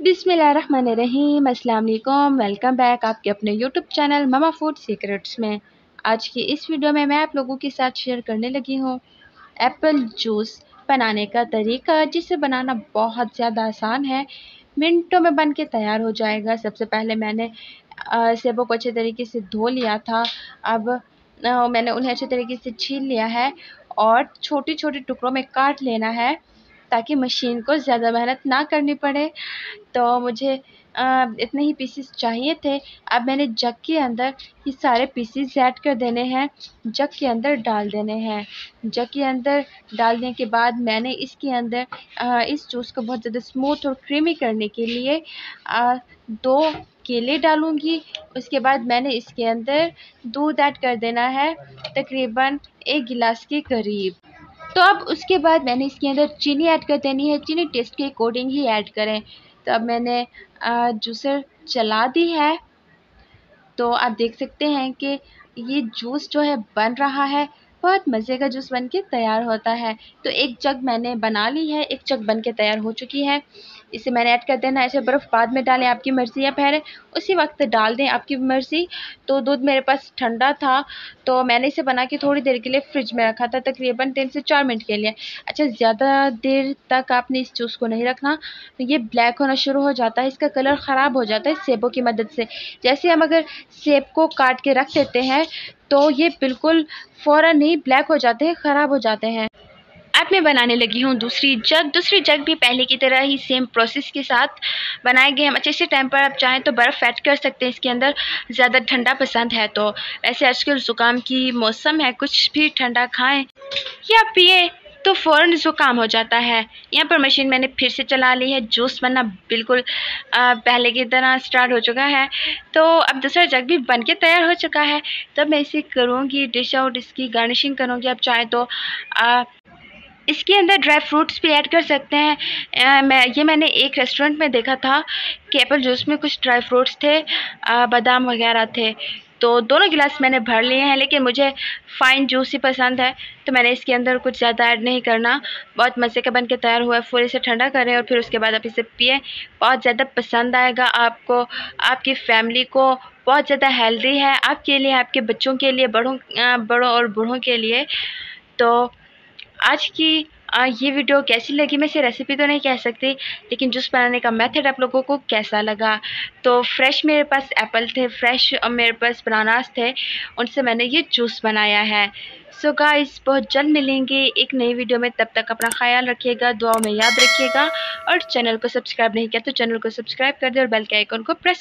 बिस्मिल्लाहिर्रहमानिर्रहीम, अस्सलाम वालेकुम। वेलकम बैक आपके अपने YouTube channel mama food secrets में। आज की इस वीडियो में मैं आप लोगों के साथ शेयर करने लगी हूँ एप्पल जूस बनाने का तरीका, जिसे बनाना बहुत ज़्यादा आसान है। मिनटों में बन के तैयार हो जाएगा। सबसे पहले मैंने सेबों को अच्छे तरीके से धो लिया था। अब मैंने उन्हें अच्छे तरीके से छील लिया है और छोटे छोटे टुकड़ों में काट लेना है, ताकि मशीन को ज़्यादा मेहनत ना करनी पड़े। तो मुझे इतने ही पीसेस चाहिए थे। अब मैंने जग के अंदर ये सारे पीसेस ऐड कर देने हैं, जग के अंदर डाल देने हैं। जग के अंदर डालने के बाद मैंने इसके अंदर इस जूस को बहुत ज़्यादा स्मूथ और क्रीमी करने के लिए 2 केले डालूँगी। उसके बाद मैंने इसके अंदर दूध ऐड कर देना है, तकरीबन 1 गिलास के करीब। तो अब उसके बाद मैंने इसके अंदर चीनी ऐड कर देनी है। चीनी टेस्ट के अकॉर्डिंग ही ऐड करें। तो अब मैंने जूसर चला दी है, तो आप देख सकते हैं कि ये जूस जो है बन रहा है। बहुत मज़े का जूस बन के तैयार होता है। तो एक जग मैंने बना ली है, एक जग बन के तैयार हो चुकी है। इसे मैंने ऐड कर देना है। ऐसे बर्फ़ बाद में डालें, आपकी मर्ज़ी, या पहले उसी वक्त डाल दें, आपकी मर्ज़ी। तो दूध मेरे पास ठंडा था, तो मैंने इसे बना के थोड़ी देर के लिए फ्रिज में रखा था, तकरीबन 3 से 4 मिनट के लिए। अच्छा, ज़्यादा देर तक आपने इस जूस को नहीं रखना, तो ये ब्लैक होना शुरू हो जाता है, इसका कलर ख़राब हो जाता है सेबों की मदद से। जैसे हम अगर सेब को काट के रख देते हैं, तो ये बिल्कुल फ़ौरन ही ब्लैक हो जाते हैं, ख़राब हो जाते हैं। अब मैं बनाने लगी हूँ दूसरी जग भी पहले की तरह ही सेम प्रोसेस के साथ बनाएंगे हम। अच्छे से टाइम पर आप चाहें तो बर्फ़ ऐड कर सकते हैं इसके अंदर, ज़्यादा ठंडा पसंद है तो। ऐसे आजकल ज़ुकाम की मौसम है, कुछ भी ठंडा खाएं या पिए तो फ़ौरन ज़ुकाम हो जाता है। यहाँ पर मशीन मैंने फिर से चला ली है। जूस बनना बिल्कुल पहले की तरह स्टार्ट हो चुका है। तो अब दूसरा जग भी बन के तैयार हो चुका है। तब मैं इसे करूँगी डिश आउट, इसकी गार्निशिंग करूँगी। आप चाहें तो इसके अंदर ड्राई फ्रूट्स भी ऐड कर सकते हैं। मैंने एक रेस्टोरेंट में देखा था कि एप्पल जूस में कुछ ड्राई फ्रूट्स थे, बादाम वगैरह थे। तो दोनों गिलास मैंने भर लिए हैं, लेकिन मुझे फ़ाइन जूस ही पसंद है, तो मैंने इसके अंदर कुछ ज़्यादा ऐड नहीं करना। बहुत मज़े का बन के तैयार हुआ है। फुल इसे ठंडा करें और फिर उसके बाद आप इसे पिएँ। बहुत ज़्यादा पसंद आएगा आपको, आपकी फैमिली को। बहुत ज़्यादा हेल्दी है आपके लिए, आपके बच्चों के लिए, बड़ों और बूढ़ों के लिए। तो आज की ये वीडियो कैसी लगी, मैं इसे रेसिपी तो नहीं कह सकती, लेकिन जूस बनाने का मेथड आप लोगों को कैसा लगा। तो फ्रेश मेरे पास एप्पल थे, फ्रेश और मेरे पास बनानास थे, उनसे मैंने ये जूस बनाया है। सो गाइस, बहुत जल्द मिलेंगे एक नई वीडियो में। तब तक अपना ख्याल रखिएगा, दुआओं में याद रखिएगा। और चैनल को सब्सक्राइब नहीं किया तो चैनल को सब्सक्राइब कर दे और बेल के आइकन को प्रेस